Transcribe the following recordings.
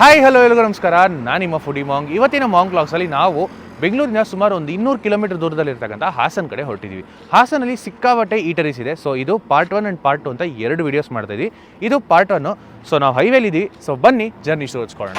Hi hello ಎಲ್ಲರಿಗೂ ನಮಸ್ಕಾರ. ನಾನು ನಿಮ್ಮ ಫುಡಿ ಮಾಂಗ್. ಇವತ್ತಿನ ಮಾಂಗ್ ವ್ಲಾಗ್ಸಲ್ಲಿ ನಾವು ಬೆಂಗಳೂರಿನ ಸುಮಾರು ಒಂದು 200 ಕಿಲೋಮೀಟರ್ ದೂರದಲ್ಲಿರ್ತಕ್ಕಂಥ ಹಾಸನ ಕಡೆ ಹೊರಟಿದ್ದೀವಿ. ಹಾಸನಲ್ಲಿ ಸಿಕ್ಕಾಪಟ್ಟೆ ಈಟರೀಸ್ ಇದೆ. ಸೊ ಇದು ಪಾರ್ಟ್ 1 ಆ್ಯಂಡ್ ಪಾರ್ಟ್ 2 ಅಂತ 2 ವೀಡಿಯೋಸ್ ಮಾಡ್ತಾ ಇದ್ದೀವಿ. ಇದು ಪಾರ್ಟ್ 1. ಸೊ ನಾವು ಹೈವೇಲಿದ್ದೀವಿ. ಸೊ ಬನ್ನಿ ಜರ್ನಿ ಶುರು ಹಚ್ಕೊಳ್ಳೋಣ.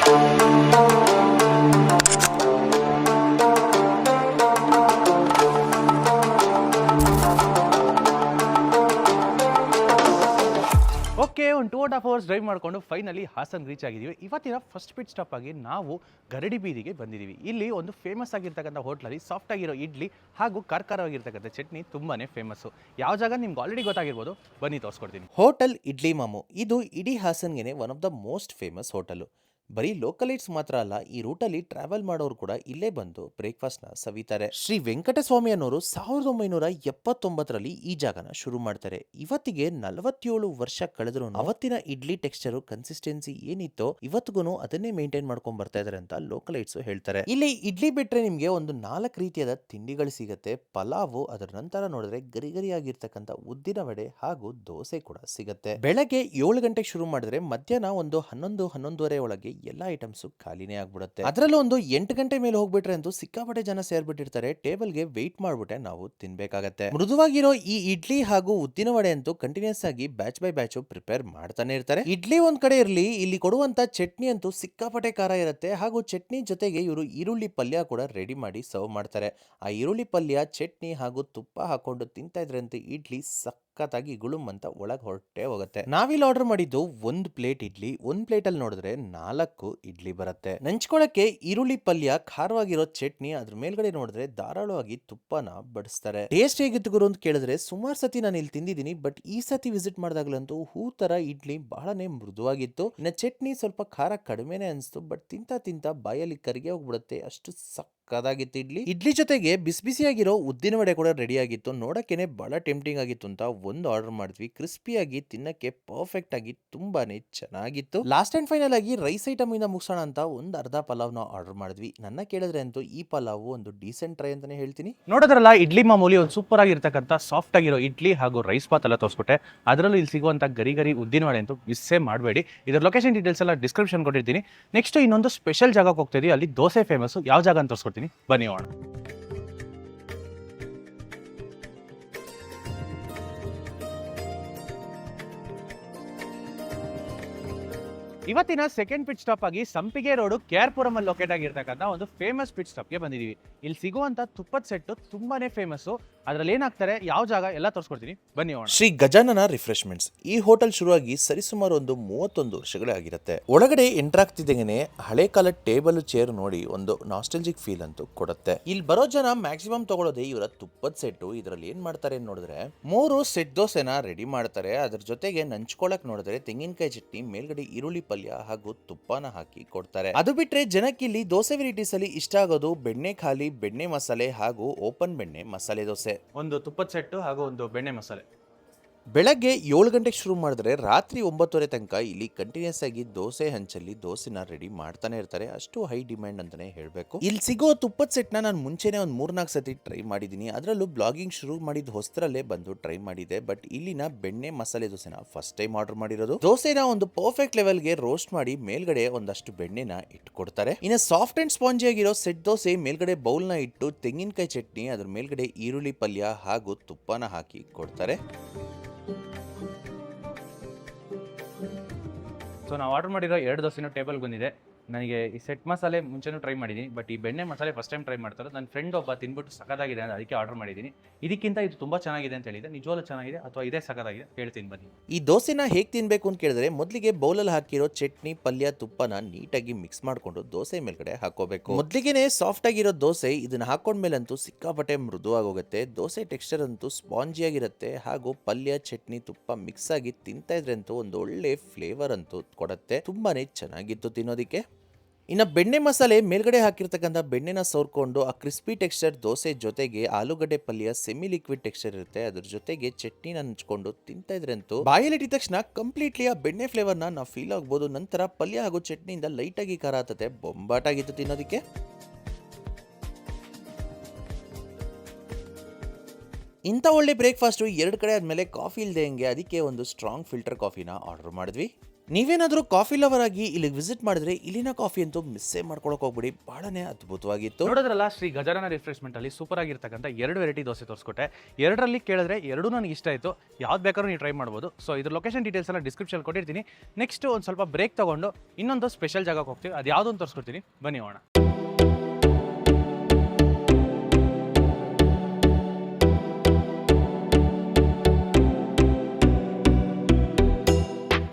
ಓಕೆ, ಒಂದು 2.5 hours ಡ್ರೈವ್ ಮಾಡಿಕೊಂಡು ಫೈನಲಿ ಹಾಸನ್ ರೀಚ್ ಆಗಿದ್ದೀವಿ. ಇವತ್ತಿನ ಫಸ್ಟ್ ಪಿಟ್ ಸ್ಟಾಪ್ ಆಗಿ ನಾವು ಗರಡಿ ಬೀದಿಗೆ ಬಂದಿದ್ದೀವಿ. ಇಲ್ಲಿ ಒಂದು ಫೇಮಸ್ ಆಗಿರ್ತಕ್ಕಂಥ ಹೋಟ್ಲಲ್ಲಿ ಸಾಫ್ಟ್ ಆಗಿರೋ ಇಡ್ಲಿ ಹಾಗೂ ಖಾರವಾಗಿರ್ತಕ್ಕಂಥ ಚಟ್ನಿ ತುಂಬಾ ಫೇಮಸ್ಸು. ಯಾವ ಜಾಗ ನಿಮ್ಗೆ ಆಲ್ರೆಡಿ ಗೊತ್ತಾಗಿರ್ಬೋದು, ಬನ್ನಿ ತೋರಿಸ್ಕೊಡ್ತೀನಿ. ಹೋಟೆಲ್ ಇಡ್ಲಿ ಮಾಮು ಇದು ಇಡೀ ಹಾಸನ್ಗೆನೆ one of the most famous hotel. ಬರೀ ಲೋಕಲೈಟ್ಸ್ ಮಾತ್ರ ಅಲ್ಲ, ಈ ರೂಟಲ್ಲಿ ಟ್ರಾವೆಲ್ ಮಾಡೋರು ಕೂಡ ಇಲ್ಲೇ ಬಂದು ಬ್ರೇಕ್ಫಾಸ್ಟ್ನ ಸವಿತಾರೆ. ಶ್ರೀ ವೆಂಕಟಸ್ವಾಮಿ ಅನ್ನೋರು 1979ರಲ್ಲಿ ಈ ಜಾಗನ ಶುರು ಮಾಡ್ತಾರೆ. ಇವತ್ತಿಗೆ 47 ವರ್ಷ ಕಳೆದ್ರು ಅವತ್ತಿನ ಇಡ್ಲಿ ಟೆಕ್ಸ್ಚರ್ ಕನ್ಸಿಸ್ಟೆನ್ಸಿ ಏನಿತ್ತೋ ಇವತ್ತಿಗೂ ಅದನ್ನೇ ಮೇಂಟೈನ್ ಮಾಡ್ಕೊಂಡ್ ಬರ್ತಾ ಇದಾರೆ ಅಂತ ಲೋಕಲೈಟ್ಸ್ ಹೇಳ್ತಾರೆ. ಇಲ್ಲಿ ಇಡ್ಲಿ ಬಿಟ್ರೆ ನಿಮ್ಗೆ ಒಂದು 4 ರೀತಿಯಾದ ತಿಂಡಿಗಳು ಸಿಗತ್ತೆ. ಪಲಾವು, ಅದರ ನಂತರ ನೋಡಿದ್ರೆ ಗರಿ ಗರಿಯಾಗಿರ್ತಕ್ಕಂಥ ಉದ್ದಿನ ವಡೆ ಹಾಗೂ ದೋಸೆ ಕೂಡ ಸಿಗತ್ತೆ. ಬೆಳಗ್ಗೆ 7 ಗಂಟೆಗೆ ಶುರು ಮಾಡಿದ್ರೆ ಮಧ್ಯಾಹ್ನ ಒಂದು 11-11:30 ಒಳಗೆ ಎಲ್ಲಾ ಐಟಮ್ಸ್ ಖಾಲಿನೇ ಆಗ್ಬಿಡುತ್ತೆ. ಅದರಲ್ಲೂ ಒಂದು 8 ಗಂಟೆ ಮೇಲೆ ಹೋಗ್ಬಿಟ್ರೆ ಅಂತೂ ಸಿಕ್ಕಾಪಟ್ಟೆ ಜನ ಸೇರ್ಬಿಟ್ಟಿರ್ತಾರೆ. ಟೇಬಲ್ಗೆ ವೆಯ್ಟ್ ಮಾಡ್ಬಿಟ್ಟೆ ನಾವು ತಿನ್ಬೇಕಾಗತ್ತೆ. ಮೃದುವಾಗಿರೋ ಈ ಇಡ್ಲಿ ಹಾಗೂ ಉದ್ದಿನ ವಡೆ ಅಂತೂ ಕಂಟಿನ್ಯೂಸ್ ಆಗಿ ಬ್ಯಾಚ್ ಬೈ ಬ್ಯಾಚ್ ಪ್ರಿಪೇರ್ ಮಾಡ್ತಾನೆ ಇರ್ತಾರೆ. ಇಡ್ಲಿ ಒಂದ್ ಕಡೆ ಇರ್ಲಿ, ಇಲ್ಲಿ ಕೊಡುವಂತ ಚಟ್ನಿ ಅಂತೂ ಸಿಕ್ಕಾಪಟ್ಟೆ ಖಾರ ಇರುತ್ತೆ. ಹಾಗೂ ಚಟ್ನಿ ಜೊತೆಗೆ ಇವರು ಈರುಳ್ಳಿ ಪಲ್ಯ ಕೂಡ ರೆಡಿ ಮಾಡಿ ಸರ್ವ್ ಮಾಡ್ತಾರೆ. ಆ ಈರುಳ್ಳಿ ಪಲ್ಯ, ಚಟ್ನಿ ಹಾಗೂ ತುಪ್ಪ ಹಾಕೊಂಡು ತಿಂತಾ ಇದ್ರಂತೆ ಇಡ್ಲಿ ಸಖತ್ತಾಗಿ ಗುಳುಮ್ ಅಂತ ಒಳಗೆ ಹೊರಟೆ ಹೋಗುತ್ತೆ. ನಾವಿಲ್ಲಿ ಆರ್ಡರ್ ಮಾಡಿದ್ದು 1 ಪ್ಲೇಟ್ ಇಡ್ಲಿ. 1 ಪ್ಲೇಟ್ ಅಲ್ಲಿ ನೋಡಿದ್ರೆ 4 ಇಡ್ಲಿ ಬರುತ್ತೆ. ನಂಚ್ಕೊಳಕ್ಕೆ ಈರುಳ್ಳಿ ಪಲ್ಯ, ಖಾರವಾಗಿರೋ ಚಟ್ನಿ, ಅದ್ರ ಮೇಲ್ಗಡೆ ನೋಡಿದ್ರೆ ಧಾರಾಳವಾಗಿ ತುಪ್ಪನ ಬಡಿಸ್ತಾರೆ. ಟೇಸ್ಟ್ ಹೇಗಿತ್ತು ಗುರು ಅಂತ ಕೇಳಿದ್ರೆ ಸುಮಾರು ಸತಿ ನಾನು ಇಲ್ಲಿ ತಿಂದಿದ್ದೀನಿ, ಬಟ್ ಈ ಸತಿ ವಿಸಿಟ್ ಮಾಡಿದಾಗ್ಲಂತೂ ಹೂ ತರ ಇಡ್ಲಿ ಬಹಳನೇ ಮೃದುವಾಗಿತ್ತು. ಇನ್ನ ಚಟ್ನಿ ಸ್ವಲ್ಪ ಖಾರ ಕಡಿಮೆನೆ ಅನ್ಸ್ತು, ಬಟ್ ತಿಂತಾ ಬಾಯಲ್ಲಿ ಕರಿಗೆ ಹೋಗ್ಬಿಡುತ್ತೆ, ಅಷ್ಟು ಸಕ್ಕದಾಗಿತ್ತು ಇಡ್ಲಿ ಜೊತೆಗೆ ಬಿಸಿ ಬಿಸಿಯಾಗಿರೋ ಉದ್ದಿನ ವಡೆ ಕೂಡ ರೆಡಿ ಆಗಿತ್ತು. ನೋಡಕ್ಕೇನೆ ಬಹಳ ಟೆಂಪ್ಟಿಂಗ್ ಆಗಿತ್ತು ಅಂತ ಒಂದು ಆರ್ಡರ್ ಮಾಡಿದ್ವಿ. ಕ್ರಿಸ್ಪಿಯಾಗಿ ತಿನ್ನಕ್ಕೆ ಪರ್ಫೆಕ್ಟ್ ಆಗಿ ತುಂಬಾನೇ ಚೆನ್ನಾಗಿತ್ತು. ಲಾಸ್ಟ್ ಅಂಡ್ ಫೈನಲ್ ಆಗಿ ರೈಸ್ ಐಟಮ್ ಇಂದ ಮುಗಿಸೋಣ ಅಂತ ಒಂದು ಅರ್ಧ ಪಲಾವ್ನ ಆರ್ಡರ್ ಮಾಡಿದ್ವಿ. ನನ್ನ ಕೇಳಿದ್ರೆ ಅಂತೂ ಈ ಪಲಾವ್ ಒಂದು ಡೀಸೆಂಟ್ ಟ್ರೈ ಅಂತಾನೆ ಹೇಳ್ತೀನಿ. ನೋಡೋದ್ರಲ್ಲ, ಇಡ್ಲಿ ಮಾಮೂಲಿ ಒಂದು ಸೂಪರ್ ಆಗಿರ್ತಕ್ಕಂಥ ಸಾಫ್ಟ್ ಆಗಿರೋ ಇಡ್ಲಿ ಹಾಗೂ ರೈಸ್ ಬಾತ್ ಎಲ್ಲ ತೋರಿಸ್ಬಿಟ್ಟೆ. ಅದರಲ್ಲೂ ಇಲ್ಲಿ ಸಿಗುವಂಥ ಗರಿ ಉದ್ದಿನ ವಡೆ ಅಂತೂ ಮಿಸ್ಸೇ ಮಾಡಬೇಡಿ. ಇದರ ಲೊಕೇಶನ್ ಡೀಟೇಲ್ಸ್ ಎಲ್ಲ ಡಿಸ್ಕ್ರಿಪ್ಷನ್ ಕೊಟ್ಟಿರ್ತೀನಿ. ನೆಕ್ಸ್ಟ್ ಇನ್ನೊಂದು ಸ್ಪೆಷಲ್ ಜಾಗಕ್ಕೆ ಹೋಗ್ತಾ ಇದೀವಿ. ಅಲ್ಲಿ ದೋಸೆ ಫೇಮಸ್. ಯಾವ ಜಾಗ ಅಂತ ತೋರಿಸ್ಕೊಡ್ತೀನಿ, ಬನ್ನಿ ಹೋಗೋಣ. ಇವತ್ತಿನ ಸೆಕೆಂಡ್ ಪಿಟ್ ಸ್ಟಾಪ್ ಆಗಿ ಸಂಪಿಗೆ ರೋಡ್ KR ಅಲ್ಲಿ ಲೊಕೇಟ್ ಆಗಿರ್ತಕ್ಕಂಥ ಒಂದು ಫೇಮಸ್ ಪಿಟ್ ಸ್ಟಾಪ್ಗೆ ಬಂದಿದ್ದೀವಿ. ಇಲ್ಲಿ ಸಿಗುವಂತ ತುಪ್ಪದ ಸೆಟ್ ತುಂಬಾನೇ ಫೇಮಸ್. ಅದ್ರಲ್ಲಿ ಏನಾಗ್ತಾರೆ, ಯಾವ ಜಾಗ ಎಲ್ಲ ತೋರಿಸ್ಕೊಡ್ತೀನಿ, ಬನ್ನಿ ಹೋಗೋಣ. ಶ್ರೀ ಗಜಾನನ ರಿಫ್ರೆಶ್ಮೆಂಟ್ಸ್ ಈ ಹೋಟೆಲ್ ಶುರುವಾಗಿ ಸರಿಸುಮಾರು ಒಂದು 31 ವರ್ಷಗಳೇ ಆಗಿರುತ್ತೆ. ಒಳಗಡೆ ಎಂಟರ್ ಆಗ್ತಿದ್ದಂಗೆನೆ ಹಳೆ ಕಾಲದ ಟೇಬಲ್ ಚೇರ್ ನೋಡಿ ಒಂದು ನಾಸ್ಟೆಲ್ಜಿಕ್ ಫೀಲ್ ಅಂತೂ ಕೊಡುತ್ತೆ. ಇಲ್ಲಿ ಬರೋ ಜನ ಮ್ಯಾಕ್ಸಿಮಮ್ ತಗೊಳ್ಳೋದೇ ಇವರ ತುಪ್ಪದ ಸೆಟ್. ಇದರಲ್ಲಿ ಏನ್ ಮಾಡ್ತಾರೆ ನೋಡಿದ್ರೆ 3 ಸೆಟ್ ದೋಸೆನ ರೆಡಿ ಮಾಡ್ತಾರೆ. ಅದ್ರ ಜೊತೆಗೆ ನಂಚ್ಕೊಳಕ್ ನೋಡಿದ್ರೆ ತೆಂಗಿನಕಾಯಿ ಚಟ್ನಿ, ಮೇಲ್ಗಡೆ ಈರುಳ್ಳಿ ಪಲ್ಯ ಹಾಗೂ ತುಪ್ಪನ ಹಾಕಿ ಕೊಡ್ತಾರೆ. ಅದು ಬಿಟ್ರೆ ಜನಕ್ಕೆ ಇಲ್ಲಿ ದೋಸೆ ವೆರೈಟೀಸ್ ಅಲ್ಲಿ ಇಷ್ಟ ಆಗೋದು ಬೆಣ್ಣೆ ಖಾಲಿ, ಬೆಣ್ಣೆ ಮಸಾಲೆ ಹಾಗೂ ಓಪನ್ ಬೆಣ್ಣೆ ಮಸಾಲೆ ದೋಸೆ. ಒಂದು ತುಪ್ಪದ ಸೆಟ್ಟು ಹಾಗೂ ಒಂದು ಬೆಣ್ಣೆ ಮಸಾಲೆ. ಬೆಳಗ್ಗೆ 7 ಗಂಟೆಗೆ ಶುರು ಮಾಡಿದ್ರೆ ರಾತ್ರಿ 9:30 ತನಕ ಇಲ್ಲಿ ಕಂಟಿನ್ಯೂಸ್ ಆಗಿ ದೋಸೆ ಹಂಚಲ್ಲಿ ದೋಸೆನ ರೆಡಿ ಮಾಡ್ತಾನೆ ಇರ್ತಾರೆ. ಅಷ್ಟು ಹೈ ಡಿಮ್ಯಾಂಡ್ ಅಂತಾನೆ ಹೇಳ್ಬೇಕು. ಇಲ್ಲಿ ಸಿಗೋ ತುಪ್ಪದ ಸೆಟ್ನ ನಾನು ಮುಂಚೆನೆ ಒಂದು 3-4 ಸತಿ ಟ್ರೈ ಮಾಡಿದ್ದೀನಿ. ಅದರಲ್ಲೂ ಬ್ಲಾಗಿಂಗ್ ಶುರು ಮಾಡಿದ ಹೊಸತ್ರಲ್ಲೇ ಬಂದು ಟ್ರೈ ಮಾಡಿದೆ. ಬಟ್ ಇಲ್ಲಿನ ಬೆಣ್ಣೆ ಮಸಾಲೆ ದೋಸೆನ ಫಸ್ಟ್ ಟೈಮ್ ಆರ್ಡರ್ ಮಾಡಿರೋದು. ದೋಸೆನ ಒಂದು ಪರ್ಫೆಕ್ಟ್ ಲೆವೆಲ್ಗೆ ರೋಸ್ಟ್ ಮಾಡಿ ಮೇಲ್ಗಡೆ ಒಂದಷ್ಟು ಬೆಣ್ಣೆನ ಇಟ್ಕೊಡ್ತಾರೆ. ಇನ್ನು ಸಾಫ್ಟ್ ಅಂಡ್ ಸ್ಪಾಂಜಿ ಆಗಿರೋ ಸೆಟ್ ದೋಸೆ ಮೇಲ್ಗಡೆ ಬೌಲ್ನ ಇಟ್ಟು ತೆಂಗಿನಕಾಯಿ ಚಟ್ನಿ, ಅದ್ರ ಮೇಲ್ಗಡೆ ಈರುಳ್ಳಿ ಪಲ್ಯ ಹಾಗೂ ತುಪ್ಪನ ಹಾಕಿ ಕೊಡ್ತಾರೆ. ಸೊ ನಾವು ಆರ್ಡರ್ ಮಾಡಿರೋ 2 ದೋಸೆನೂ ಟೇಬಲ್ ಬಂದಿದೆ. ನನಗೆ ಈ ಸೆಟ್ ಮಸಾಲೆ ಮುಂಚೆನೂ ಟ್ರೈ ಮಾಡಿದ್ದೀನಿ, ಬಟ್ ಈ ಬೆಣ್ಣೆ ಮಸಾಲೆ ಫಸ್ಟ್ ಟೈಮ್ ಟ್ರೈ ಮಾಡ್ತಾರೆ. ನನ್ನ ಫ್ರೆಂಡ್ ಒಬ್ಬ ತಿನ್ಬಿಟ್ಟು ಸಖತ್ತಾಗಿದೆ ಅಂತ ಅದಕ್ಕೆ ಆರ್ಡರ್ ಮಾಡಿದ್ದೀನಿ. ಇದಕ್ಕಿಂತ ಇದು ತುಂಬ ಚೆನ್ನಾಗಿದೆ ಅಂತ ಹೇಳಿದೆ. ನಿಜವಾಗ್ಲೂ ಚೆನ್ನಾಗಿದೆ ಅಥವಾ ಇದೇ ಸಖತ್ತಾಗಿದೆ, ಹೇಳ್ತೀನಿ ಬನ್ನಿ. ಈ ದೋಸೆನ ಹೇಗೆ ತಿನ್ಬೇಕು ಅಂತ ಕೇಳಿದ್ರೆ ಮೊದಲಿಗೆ ಬೌಲಲ್ಲಿ ಹಾಕಿರೋ ಚಟ್ನಿ, ಪಲ್ಯ, ತುಪ್ಪನ ನೀಟಾಗಿ ಮಿಕ್ಸ್ ಮಾಡ್ಕೊಂಡು ದೋಸೆ ಮೇಲ್ಗಡೆ ಹಾಕೋಬೇಕು. ಮೊದಲಿಗೆನೆ ಸಾಫ್ಟ್ ಆಗಿರೋ ದೋಸೆ ಇದನ್ನ ಹಾಕೊಂಡ್ಮೇಲಂತೂ ಸಿಕ್ಕಾಪಟ್ಟೆ ಮೃದುವಾಗೋಗುತ್ತೆ. ದೋಸೆ ಟೆಕ್ಸ್ಚರ್ ಅಂತೂ ಸ್ಪಾಂಜಿ ಆಗಿರುತ್ತೆ ಹಾಗೂ ಪಲ್ಯ, ಚಟ್ನಿ, ತುಪ್ಪ ಮಿಕ್ಸ್ ಆಗಿ ತಿಂತಾ ಇದ್ರಂತೂ ಒಂದು ಒಳ್ಳೆ ಫ್ಲೇವರ್ ಅಂತೂ ಕೊಡುತ್ತೆ. ತುಂಬಾನೇ ಚೆನ್ನಾಗಿತ್ತು ತಿನ್ನೋದಿಕ್ಕೆ. ಇನ್ನು ಬೆಣ್ಣೆ ಮಸಾಲೆ ಮೇಲ್ಗಡೆ ಹಾಕಿರ್ತಕ್ಕಂಥ ಬೆಣ್ಣೆನ ಸೋರ್ಕೊಂಡು ಆ ಕ್ರಿಸ್ಪಿ ಟೆಕ್ಸ್ಚರ್ ದೋಸೆ ಜೊತೆಗೆ ಆಲೂಗಡ್ಡೆ ಪಲ್ಯ ಸೆಮಿ ಲಿಕ್ವಿಡ್ ಟೆಕ್ಸ್ಚರ್ ಇರುತ್ತೆ. ಅದ್ರ ಜೊತೆಗೆ ಚಟ್ನಿನ ಹಂಚ್ಕೊಂಡು ತಿಂತಾ ಇದ್ರಂತೂ ಬಾಯಲ್ಲಿ ಇಟ್ಟಿದ ತಕ್ಷಣ ಕಂಪ್ಲೀಟ್ಲಿ ಆ ಬೆಣ್ಣೆ ಫ್ಲೇವರ್ನ ನಾವು ಫೀಲ್ ಆಗ್ಬೋದು. ನಂತರ ಪಲ್ಯ ಹಾಗೂ ಚಟ್ನಿಯಿಂದ ಲೈಟ್ ಆಗಿ ಖಾರ ಆಗುತ್ತೆ. ಬೊಂಬಾಟಾಗಿತ್ತು ತಿನ್ನೋದಕ್ಕೆ. ಇಂಥ ಒಳ್ಳೆ ಬ್ರೇಕ್ಫಾಸ್ಟು 2 ಕಡೆ ಆದಮೇಲೆ ಕಾಫಿ ಇಲ್ಲದೆ ಹೆಂಗೆ, ಅದಕ್ಕೆ ಒಂದು ಸ್ಟ್ರಾಂಗ್ ಫಿಲ್ಟರ್ ಕಾಫಿನ ಆರ್ಡರ್ ಮಾಡಿದ್ವಿ. ನೀವೇನಾದರೂ ಕಾಫಿ ಲವರ್ ಆಗಿ ಇಲ್ಲಿಗೆ ವಿಸಿಟ್ ಮಾಡಿದ್ರೆ ಇಲ್ಲಿನ ಕಾಫಿ ಅಂತೂ ಮಿಸ್ಸೇ ಮಾಡ್ಕೊಳಕ್ ಹೋಗ್ಬಿಡಿ, ಬಹಳನೇ ಅದ್ಭುತವಾಗಿತ್ತು. ನೋಡೋದ್ರಲ್ಲ ಶ್ರೀ ಗಜಾನನ ರಿಫ್ರೆಶ್ಮೆಂಟ್ ಅಲ್ಲಿ ಸೂಪರ್ ಆಗಿರ್ತಕ್ಕಂಥ 2 ವೆರೈಟಿ ದೋಸೆ ತೋರಿಸ್ಕೊಟ್ಟೆ. 2ರಲ್ಲಿ ಕೇಳಿದ್ರೆ 2 ನನಗೆ ಇಷ್ಟ ಆಯಿತು. ಯಾವ್ದು ಬೇಕಾದ್ರೂ ನೀವು ಟ್ರೈ ಮಾಡ್ಬೋದು. ಸೊ ಇದ್ರ ಲೊಕೇಶನ್ ಡೀಟೇಲ್ಸ್ ಎಲ್ಲ ಡಿಸ್ಕ್ರಿಪ್ಷನ್ ಕೊಟ್ಟಿರ್ತೀನಿ. ನೆಕ್ಸ್ಟ್ ಒಂದು ಸ್ವಲ್ಪ ಬ್ರೇಕ್ ತಗೊಂಡು ಇನ್ನೊಂದು ಸ್ಪೆಷಲ್ ಜಾಗಕ್ಕೆ ಹೋಗ್ತೀವಿ. ಅದು ಯಾವುದನ್ನು ತೋರಿಸ್ಕೊಡ್ತೀನಿ, ಬನ್ನಿ ಹೋಗೋಣ.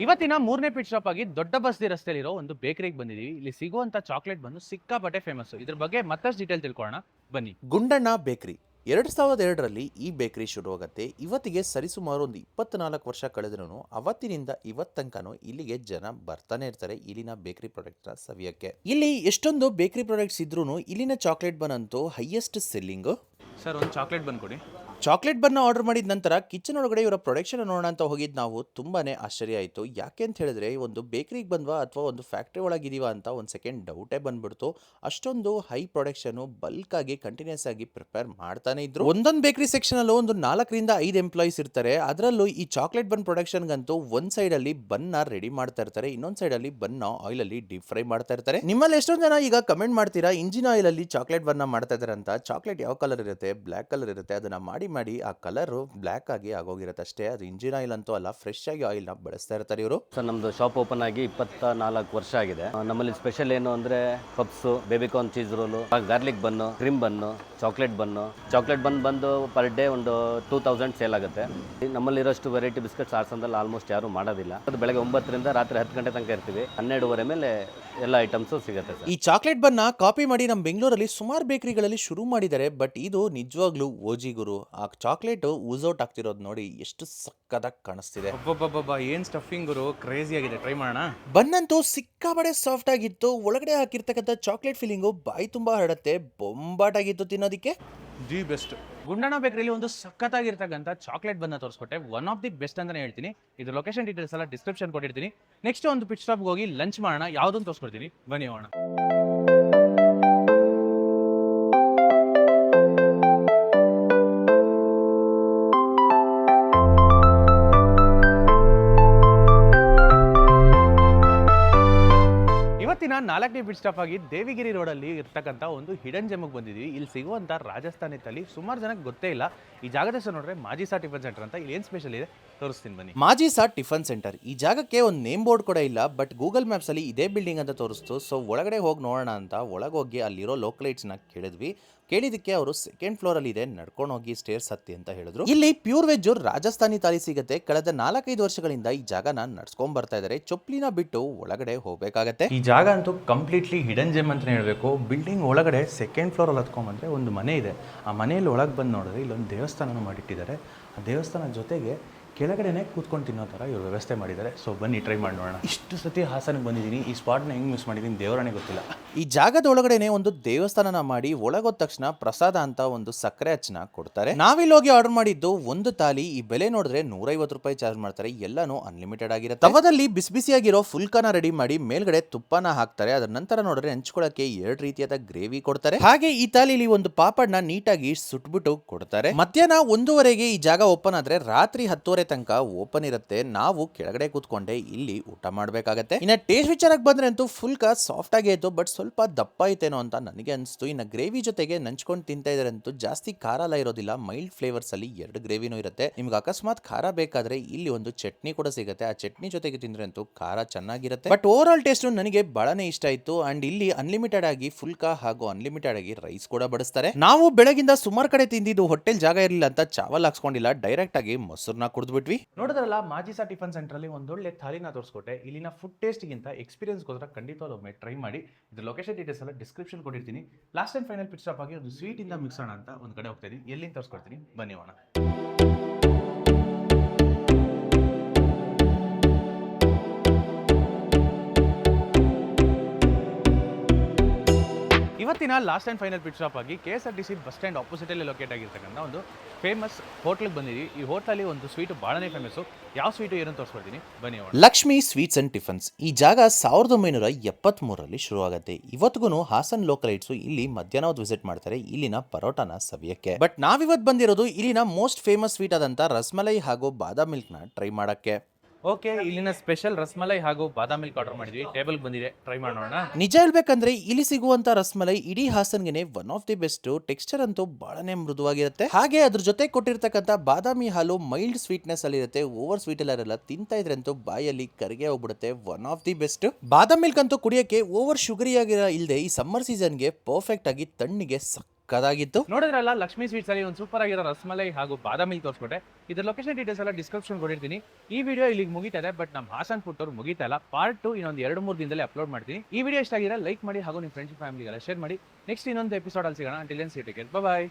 ಇವತ್ತಿನ 3ನೇ ಪಿಟ್ ಸ್ಟಾಪ್ ಆಗಿ ದೊಡ್ಡ ಬಸ್ದಿ ರಸ್ತೆಯಲ್ಲಿರೋ ಒಂದು ಬೇಕರಿಗೆ ಬಂದಿದ್ದೀವಿ. ಇಲ್ಲಿ ಸಿಗುವಂಥ ಚಾಕ್ಲೇಟ್ ಬಂದು ಸಿಕ್ಕಾಪಟ್ಟೆ ಫೇಮಸ್. ಇದ್ರ ಬಗ್ಗೆ ಮತ್ತಷ್ಟು ಡೀಟೇಲ್ ತಿಳ್ಕೊಳ್ಳೋಣ, ಬನ್ನಿ. ಗುಂಡಣ್ಣ ಬೇಕರಿ 2002ರಲ್ಲಿ ಈ ಬೇಕರಿ ಶುರುವಾಗತ್ತೆ. ಇವತ್ತಿಗೆ ಸರಿಸುಮಾರು ಒಂದು 24 ವರ್ಷ ಕಳೆದ್ರೂ ಅವತ್ತಿನಿಂದ ಇವತ್ತು ತನಕನೂ ಇಲ್ಲಿಗೆ ಜನ ಬರ್ತಾನೆ ಇರ್ತಾರೆ ಇಲ್ಲಿನ ಬೇಕರಿ ಪ್ರಾಡಕ್ಟ್ನ ಸವಿಯಕ್ಕೆ. ಇಲ್ಲಿ ಎಷ್ಟೊಂದು ಬೇಕರಿ ಪ್ರಾಡಕ್ಟ್ಸ್ ಇದ್ರೂ ಇಲ್ಲಿನ ಚಾಕ್ಲೇಟ್ ಬನ್ ಅಂತೂ ಹೈಯೆಸ್ಟ್ ಸೆಲ್ಲಿಂಗು. ಸರ್ ಒಂದು ಚಾಕ್ಲೇಟ್ ಬಂದ್ಕೊಡಿ. ಚಾಕ್ಲೇಟ್ ಬನ್ನ ಆರ್ಡರ್ ಮಾಡಿದ ನಂತರ ಕಿಚನ್ ಒಳಗಡೆ ಇವರ ಪ್ರೊಡಕ್ಷನ್ ನೋಡೋಣ ಅಂತ ಹೋಗಿದ್ದು ನಾವು ತುಂಬಾನೇ ಆಶ್ಚರ್ಯ ಆಯಿತು. ಯಾಕೆ ಅಂತ ಹೇಳಿದ್ರೆ ಒಂದು ಬೇಕರಿಗೆ ಬಂದ್ವಾ ಅಥವಾ ಒಂದು ಫ್ಯಾಕ್ಟ್ರಿ ಒಳಗಿದೀವಾ ಅಂತ ಒಂದು ಸೆಕೆಂಡ್ ಡೌಟೇ ಬಂದ್ಬಿಡ್ತು. ಅಷ್ಟೊಂದು ಹೈ ಪ್ರೊಡಕ್ಷನು ಬಲ್ಕ್ ಆಗಿ ಕಂಟಿನ್ಯೂಸ್ ಆಗಿ ಪ್ರಿಪೇರ್ ಮಾಡ್ತಾನೆ ಇದ್ರು. ಒಂದೊಂದು ಬೇಕರಿ ಸೆಕ್ಷನ್ ಅಲ್ಲೂ ಒಂದು 4ರಿಂದ 5 ಎಂಪ್ಲಾಯೀಸ್ ಇರ್ತಾರೆ. ಅದರಲ್ಲೂ ಈ ಚಾಕ್ಲೇಟ್ ಬನ್ ಪ್ರೊಡಕ್ಷನ್ಗಂತೂ ಒಂದ್ ಸೈಡ್ ಅಲ್ಲಿ ಬನ್ನ ರೆಡಿ ಮಾಡ್ತಾ ಇರ್ತಾರೆ, ಇನ್ನೊಂದ್ ಸೈಡ್ ಅಲ್ಲಿ ಬನ್ನ ಆಯಿಲ್ ಅಲ್ಲಿ ಡೀಪ್ ಫ್ರೈ ಮಾಡ್ತಾ ಇರ್ತಾರೆ. ನಿಮ್ಮಲ್ಲಿ ಎಷ್ಟೊಂದು ಜನ ಈಗ ಕಮೆಂಟ್ ಮಾಡ್ತೀರಾ ಇಂಜಿನ್ ಆಯಿಲ್ ಅಲ್ಲಿ ಚಾಕ್ಲೇಟ್ ಬನ್ನ ಮಾಡ್ತಾ ಇದಾರೆ ಅಂತ. ಚಾಕ್ಲೇಟ್ ಯಾವ ಕಲರ್ ಇರುತ್ತೆ, ಬ್ಲ್ಯಾಕ್ ಕಲರ್ ಇರುತ್ತೆ. ಅದನ್ನ ಮಾಡಿ ಆ ಕಲರ್ ಬ್ಲ್ಯಾಕ್ ಆಗಿ ಆಗೋಗಿರುತ್ತೆ ಅಷ್ಟೇ. ಅದು ಇಂಜಿನ್ ಆಯಿಲ್ ಅಂತೂ ಅಲ್ಲ, ಫ್ರೆಶ್ ಆಗಿ ಆಯಿಲ್ ನ ಬಳಸ್ತಾ ಇರ್ತಾರೆ ಇವರು. ಸರ್ ನಮ್ದು ಶಾಪ್ ಓಪನ್ ಆಗಿ 24 ವರ್ಷ ಆಗಿದೆ. ನಮ್ಮಲ್ಲಿ ಸ್ಪೆಷಲ್ ಏನು ಅಂದ್ರೆ puffs, baby corn cheese roll, garlic bun, cream bun, chocolate bun ಬಂದು ಪರ್ ಡೇ ಒಂದು 2000 ಸೇಲ್ ಆಗುತ್ತೆ. ನಮ್ಮಲ್ಲಿರೋಷ್ಟು ವೆರೈಟಿ ಬಿಸ್ಕೆಟ್ಸ್ ಆರ್ಸಂದಲ್ಲಿ ಆಲ್ಮೋಸ್ಟ್ ಯಾರು ಮಾಡೋದಿಲ್ಲ. ಅದು ಬೆಳಗ್ಗೆ 9ರಿಂದ ರಾತ್ರಿ 10 ಗಂಟೆ ತನಕ ಇರ್ತೀವಿ. 12:30 ಮೇಲೆ ಎಲ್ಲ ಐಟಮ್ಸು ಸಿಗುತ್ತೆ ಸರ್. ಈ ಚಾಕ್ಲೇಟ್ ಬನ್ನ ಕಾಪಿ ಮಾಡಿ ನಮ್ಮ ಬೆಂಗಳೂರಲ್ಲಿ ಸುಮಾರು ಬೇಕರಿಗಳಲ್ಲಿ ಶುರು ಮಾಡಿದ್ದಾರೆ. ಬಟ್ ಇದು ನಿಜವಾಗ್ಲೂ ಓಜಿ ಗುರು. ಆ ಚಾಕ್ಲೇಟ್ ಊಸೌಟ್ ಆಗ್ತಿರೋದು ನೋಡಿ ಎಷ್ಟು ಸಕ್ಕದಾಗಿ ಕಾಣಿಸ್ತಿದೆ. ಏನ್ ಸ್ಟಫಿಂಗ್ ಗುರು, ಕ್ರೇಜಿ ಆಗಿದೆ. ಟ್ರೈ ಮಾಡೋಣ. ಬನ್ನಂತೂ ಸಿಕ್ಕಾಬಡೆ ಸಾಫ್ಟ್ ಆಗಿತ್ತು. ಒಳಗಡೆ ಹಾಕಿರ್ತಕ್ಕಂಥ ಚಾಕ್ಲೇಟ್ ಫೀಲಿಂಗು ಬಾಯಿ ತುಂಬಾ ಹರಡುತ್ತೆ. ಬೊಂಬಾಟಾಗಿತ್ತು ತಿನ್ನೋದಕ್ಕೆ. The best. ಗುಂಡಣ್ಣ ಬೇಕರಿಲಿ ಒಂದು ಸಖತ್ತಾಗಿರ್ತಕ್ಕಂಥ ಚಾಕ್ಲೇಟ್ ಬನ್ನ ತೋರಿಸ್ಕೊಟ್ಟೆ. ಒನ್ ಆಫ್ ದಿ ಬೆಸ್ಟ್ ಅಂತಾನೆ ಹೇಳ್ತೀನಿ. ಇದು ಲೊಕೇಶನ್ ಡೀಟೇಲ್ಸ್ ಎಲ್ಲ ಡಿಸ್ಕ್ರಿಪ್ಷನ್ ಕೊಟ್ಟಿರ್ತೀನಿ. ನೆಕ್ಸ್ಟ್ ಒಂದು ಪಿಟ್ ಸ್ಟಾಪ್ಗೆ ಹೋಗಿ ಲಂಚ್ ಮಾಡೋಣ. ಯಾವುದನ್ನು ತೋರಿಸ್ಕೊಡ್ತೀನಿ, ಬನ್ನಿ ಹೋಗೋಣ. ಇವತ್ತಿನ 4ನೇ ಪಿಟ್ ಸ್ಟಾಪ್ ಆಗಿ ದೇವಿಗಿರಿ ರೋಡಲ್ಲಿ ಇರ್ತಕ್ಕಂಥ ಒಂದು ಹಿಡನ್ ಜೆಮ್ಗೆ ಬಂದಿದ್ದೀವಿ. ಇಲ್ಲಿ ಸಿಗುವಂಥ ರಾಜಸ್ಥಾನಿ ತಳಿ ಸುಮಾರು ಜನಕ್ಕೆ ಗೊತ್ತೇ ಇಲ್ಲ. ಈ ಜಾಗದ ಹೆಸರು ನೋಡ್ರೆ ಮಾಜಿಸಾ ಟಿಫನ್ ಸೆಂಟರ್ ಅಂತ. ಇಲ್ಲಿ ಏನು ಸ್ಪೆಷಲ್ ಇದೆ ತೋರಿಸ್ತೀನಿ, ಬನ್ನಿ. Majisa tiffin centre. ಈ ಜಾಗಕ್ಕೆ ಒಂದು ನೇಮ್ ಬೋರ್ಡ್ ಕೂಡ ಇಲ್ಲ, ಬಟ್ ಗೂಗಲ್ ಮ್ಯಾಪ್ಸ್ ಅಲ್ಲಿ ಇದೇ ಬಿಲ್ಡಿಂಗ್ ಅಂತ ತೋರಿಸ್ತು. ಸೊ ಒಳಗಡೆ ಹೋಗಿ ನೋಡೋಣ ಅಂತ ಒಳಗೋಗಿ ಅಲ್ಲಿರೋ ಲೋಕಲೈಟ್ಸ್ನ ಕೇಳಿದಕ್ಕೆ ಅವರು 2nd ಫ್ಲೋರ್ ಅಲ್ಲಿ ಇದೆ, ನಡ್ಕೊಂಡು ಹೋಗಿ ಸ್ಟೇರ್ಸ್ ಹತ್ತಿ ಅಂತ ಹೇಳಿದ್ರು. ಇಲ್ಲಿ ಪ್ಯೂರ್ ವೆಜ್ ರಾಜಸ್ಥಾನಿ ತಾಲಿ ಸಿಗುತ್ತೆ. ಕಳೆದ 4-5 ವರ್ಷಗಳಿಂದ ಈ ಜಾಗನ ನಡ್ಸ್ಕೊಂಡ್ ಬರ್ತಾ ಇದಾರೆ. ಚೊಪ್ಲಿನ ಬಿಟ್ಟು ಒಳಗಡೆ ಹೋಗ್ಬೇಕಾಗತ್ತೆ. ಈ ಜಾಗ ಅಂತೂ ಕಂಪ್ಲೀಟ್ಲಿ ಹಿಡನ್ ಜೆಮ್ ಅಂತ ಹೇಳ್ಬೇಕು. ಬಿಲ್ಡಿಂಗ್ ಒಳಗಡೆ 2nd ಫ್ಲೋರ್ ಅಲ್ಲಿ ಹತ್ಕೊಂಡ್ಬಂದ್ರೆ ಒಂದು ಮನೆ ಇದೆ. ಆ ಮನೆಯಲ್ಲಿ ಒಳಗೆ ಬಂದು ನೋಡಿದ್ರೆ ಇಲ್ಲೊಂದು ದೇವಸ್ಥಾನ ಮಾಡಿಟ್ಟಿದ್ದಾರೆ. ಆ ದೇವಸ್ಥಾನ ಜೊತೆಗೆ ಕೆಳಗಡೆನೆ ಕೂತ್ಕೊಂಡು ತಿನ್ನೋ ಥರ ಇವರು ವ್ಯವಸ್ಥೆ ಮಾಡಿದ್ದಾರೆ. ಸೊ ಬನ್ನಿ ಟ್ರೈ ಮಾಡಿ ನೋಡೋಣ. ಇಷ್ಟು ಸತಿ ಹಾಸನಕ್ಕೆ ಬಂದಿದ್ದೀನಿ, ಈ ಸ್ಪಾಟ್ನ ಹೆಂಗೆ ಮಿಸ್ ಮಾಡಿದ್ದೀನಿ ದೇವರಾಣೆ ಗೊತ್ತಿಲ್ಲ. ಈ ಜಾಗದ ಒಳಗಡೆನೆ ಒಂದು ದೇವಸ್ಥಾನನ ಮಾಡಿ ಒಳಗೋದ ತಕ್ಷಣ ಪ್ರಸಾದ ಅಂತ ಒಂದು ಸಕ್ಕರೆ ಹಚ್ಚನ ಕೊಡ್ತಾರೆ. ನಾವಿಲ್ಲಿ ಹೋಗಿ ಆರ್ಡರ್ ಮಾಡಿದ್ದು ಒಂದು ತಾಲಿ. ಈ ಬೆಲೆ ನೋಡಿದ್ರೆ 150 ರೂಪಾಯಿ ಚಾರ್ಜ್ ಮಾಡ್ತಾರೆ. ಎಲ್ಲಾನು ಅನ್ಲಿಮಿಟೆಡ್ ಆಗಿರುತ್ತೆ. ತವದಲ್ಲಿ ಬಿಸಿ ಬಿಸಿಯಾಗಿರೋ ಫುಲ್ಕಾನ ರೆಡಿ ಮಾಡಿ ಮೇಲ್ಗಡೆ ತುಪ್ಪನ ಹಾಕ್ತಾರೆ. ಅದರ ನಂತರ ನೋಡಿದ್ರೆ ಹಂಚ್ಕೊಳ್ಳಕ್ಕೆ 2 ರೀತಿಯಾದ ಗ್ರೇವಿ ಕೊಡ್ತಾರೆ. ಹಾಗೆ ಈ ತಾಲಿಲಿ ಒಂದು ಪಾಪಡ್ನ ನೀಟಾಗಿ ಸುಟ್ಬಿಟ್ಟು ಕೊಡ್ತಾರೆ. ಮಧ್ಯಾಹ್ನ 1:30ಗೆ ಈ ಜಾಗ ಓಪನ್ ಆದ್ರೆ ರಾತ್ರಿ 10:30 ತನಕ ಓಪನ್ ಇರುತ್ತೆ. ನಾವು ಕೆಳಗಡೆ ಕೂತ್ಕೊಂಡೆ ಇಲ್ಲಿ ಊಟ ಮಾಡ್ಬೇಕಾಗತ್ತೆ. ಇನ್ನ ಟೇಸ್ಟ್ ವಿಚಾರಕ್ಕೆ ಬಂದ್ರೆ ಅಂತೂ ಫುಲ್ಕಾ ಸಾಫ್ಟ್ ಆಗೇ ಇತ್ತು, ಬಟ್ ಸ್ವಲ್ಪ ದಪ್ಪ ಐತೇನೋ ಅಂತ ನನಗೆ ಅನಿಸ್ತು. ಇನ್ನ ಗ್ರೇವಿ ಜೊತೆಗೆ ನಂಚ್ಕೊಂಡು ತಿಂತಾ ಇದಾರೆ ಅಂತೂ ಜಾಸ್ತಿ ಖಾರ ಎಲ್ಲ ಇರೋದಿಲ್ಲ. ಮೈಲ್ಡ್ ಫ್ಲೇವರ್ಸ್ ಅಲ್ಲಿ 2 ಗ್ರೇವಿನೂ ಇರುತ್ತೆ. ನಿಮ್ಗೆ ಅಕಸ್ಮಾತ್ ಖಾರ ಬೇಕಾದ್ರೆ ಇಲ್ಲಿ ಒಂದು ಚಟ್ನಿ ಕೂಡ ಸಿಗುತ್ತೆ. ಆ ಚಟ್ನಿ ಜೊತೆಗೆ ತಿಂದ್ರೆ ಅಂತೂ ಖಾರ ಚೆನ್ನಾಗಿರುತ್ತೆ. ಬಟ್ ಓವರ್ ಆಲ್ ಟೇಸ್ಟ್ ನನಗೆ ಬಹಳನೇ ಇಷ್ಟ ಆಯ್ತು. ಅಂಡ್ ಇಲ್ಲಿ ಅನ್ಲಿಮಿಟೆಡ್ ಆಗಿ ಫುಲ್ಕಾ ಹಾಗೂ ಅನ್ಲಿಮಿಟೆಡ್ ಆಗಿ ರೈಸ್ ಕೂಡ ಬಡಿಸ್ತಾರೆ. ನಾವು ಬೆಳಗಿಂದ ಸುಮಾರು ಕಡೆ ತಿಂದಿದ್ದು ಹೋಟೆಲ್ ಜಾಗ ಇರಲಿಲ್ಲ ಅಂತ ಚಾವಲ್ ಹಾಕ್ಸ್ಕೊಂಡಿಲ್ಲ, ಡೈರೆಕ್ಟ್ ಆಗಿ ಮೊಸರನ್ನ ಕುಡಿದ್ಬಿಟ್ವಿ. ನೋಡಿದ್ರಲ್ಲ, ಮಾಜಿಸಾ ಟಿಫನ್ ಸೆಂಟರ್ ಅಲ್ಲಿ ಒಂದೊಳ್ಳೆ ಥಾಲಿನ ತೋರಿಸ್ಕೊಟ್ಟೆ. ಇಲ್ಲಿನ ಫುಡ್ ಟೇಸ್ಟ್ಗಿಂತ ಎಕ್ಸ್ಪೀರಿಯನ್ಸ್ಗೋಸ್ಕರ ಖಂಡಿತವಾಗ್ಲೂ ಒಮ್ಮೆ ಟ್ರೈ ಮಾಡಿ. ಇದ್ರ ಲೊಕೇಶನ್ ಡೀಟೇಲ್ಸ್ ಎಲ್ಲ ಡಿಸ್ಕ್ರಿಪ್ಷನ್ ಕೊಟ್ಟಿರ್ತೀನಿ. Last and final pit stop ಆಗಿ ಒಂದು ಸ್ವೀಟ್ ಇಂದ ಮಿಕ್ಸೋಣ ಅಂತ ಒಂದು ಕಡೆ ಹೋಗ್ತಾ ಇದೀನಿ. ಎಲ್ಲಿಂದ ತೋರಿಸ್ಕೊಡ್ತೀನಿ, ಬನ್ನಿ ಹೋಗೋಣ. ಇವತ್ತಿನ last and final pit stop ಆಗಿ KSRTC ಬಸ್ ಸ್ಟ್ಯಾಂಡ್ ಆಪೋಸಿಟಲ್ಲಿ ಲೊಕೇಟ್ ಆಗಿರ್ತಕ್ಕಂಥ ಒಂದು ಫೇಮಸ್ ಹೋಟ್ಲಿಗೆ ಬಂದಿದ್ದೀವಿ. ಈ ಹೋಟ್ಲಲ್ಲಿ ಒಂದು ಸ್ವೀಟು ಭಾಳನೇ ಫೇಮಸ್ಸು. ಯಾವ ಸ್ವೀಟು ಏನು ತೋರಿಸ್ಕೊಡ್ತೀನಿ, ಬನ್ನಿ ಹೋಗೋಣ. Lakshmi sweets and tiffins. ಈ ಜಾಗ 1973ರಲ್ಲಿ ಶುರುವಾಗುತ್ತೆ. ಇವತ್ತಿಗೂ ಹಾಸನ್ ಲೋಕಲೈಟ್ಸು ಇಲ್ಲಿ ಮಧ್ಯಾಹ್ನ ವಿಸಿಟ್ ಮಾಡ್ತಾರೆ ಇಲ್ಲಿನ ಪರೋಟಾನ ಸವಿಯಕ್ಕೆ. ಬಟ್ ನಾವಿವತ್ತು ಬಂದಿರೋದು ಇಲ್ಲಿನ ಮೋಸ್ಟ್ ಫೇಮಸ್ ಸ್ವೀಟ್ ಆದಂತ ರಸ್ಮಲೈ ಹಾಗೂ ಬಾದಾಮ್ ಮಿಲ್ಕ್ನ ಟ್ರೈ ಮಾಡಕ್ಕೆ. ಓಕೆ, ಇಲ್ಲಿನ ಸ್ಪೆಷಲ್ ರಸ್ಮಲೈ ಹಾಗೂ ಬಾದಾಮ್ ಮಿಲ್ಕ್ ಆರ್ಡರ್ ಮಾಡಿದ್ವಿ. ಟೇಬಲ್ ಬಂದಿದೆ, ಟ್ರೈ ಮಾಡೋಣ. ನಿಜ ಹೇಳ್ಬೇಕಂದ್ರೆ ಇಲ್ಲಿ ಸಿಗುವಂತ ರಸ್ಮಲೈ ಇಡೀ ಹಾಸನ್ಗೆನೆ one of the best. Texture ಅಂತೂ ಬಹಳನೇ ಮೃದುವಾಗಿರುತ್ತೆ. ಹಾಗೆ ಅದ್ರ ಜೊತೆ ಕೊಟ್ಟಿರ್ತಕ್ಕಂಥ ಬಾದಾಮಿ ಹಾಲು ಮೈಲ್ಡ್ ಸ್ವೀಟ್ನೆಸ್ ಅಲ್ಲಿ ಇರುತ್ತೆ. ಓವರ್ ಸ್ವೀಟ್ ಎಲ್ಲ ತಿಂತಾ ಇದ್ರೆ ಅಂತೂ ಬಾಯಲ್ಲಿ ಕರಿಗೆ ಹೋಗ್ಬಿಡುತ್ತೆ. One of the best. Badam milk ಅಂತೂ ಕುಡಿಯಕ್ಕೆ ಓವರ್ ಶುಗರಿ ಆಗಿರೋ ಇಲ್ಲದೆ ಈ ಸಮ್ಮರ್ ಸೀಸನ್ಗೆ ಪರ್ಫೆಕ್ಟ್ ಆಗಿ ತಣ್ಣಿಗೆ ಸಕ್ಕದಾಗಿತ್ತು. ನೋಡಿದ್ರಲ್ಲ, ಲಕ್ಷ್ಮೀ ಸ್ವೀಟ್ಸ್ ಅಲ್ಲಿ ಒಂದು ಸೂಪರ್ ಆಗಿರೋ ರಸ್ಮಲೈ ಹಾಗೂ ಬಾದಾಮ್ ಮಿಲ್ಕ್ ತೋರಿಸ್ಕೊಟ್ಟೆ. ಇದ್ರ ಲೊಕೇಶನ್ ಡೀಟೇಲ್ಸ್ ಎಲ್ಲ ಡಿಸ್ಕ್ರಿಪ್ಷನ್ ಕೊಟ್ಟಿರ್ತೀನಿ. ಈ ವಿಡಿಯೋ ಇಲ್ಲಿಗೆ ಮುಗಿತಾ ಇದೆ, ಬಟ್ ನಮ್ಮ ಹಾಸನ್ ಫುಡ್ ಟೂರ್ ಮುಗಿತಾ ಇಲ್ಲ. ಪಾರ್ಟ್ 2 ಇನ್ನೊಂದು 2-3 ದಿನದಲ್ಲಿ ಅಪ್ಲೋಡ್ ಮಾಡ್ತೀನಿ. ಈ ವಿಡಿಯೋ ಇಷ್ಟ ಆಗಿದ್ರೆ ಲೈಕ್ ಮಾಡಿ ಹಾಗೂ ನಿಮ್ಮ ಫ್ರೆಂಡ್ಸ್ ಫ್ಯಾಮಿಲಿಗೆಲ್ಲ ಶೇರ್ ಮಾಡಿ. ನೆಕ್ಸ್ಟ್ ಇನ್ನೊಂದು ಎಪಿಸೋಡ್ ಅಲ್ಲಿ ಸಿಗೋಣ. Until then, see you, take care, bye by.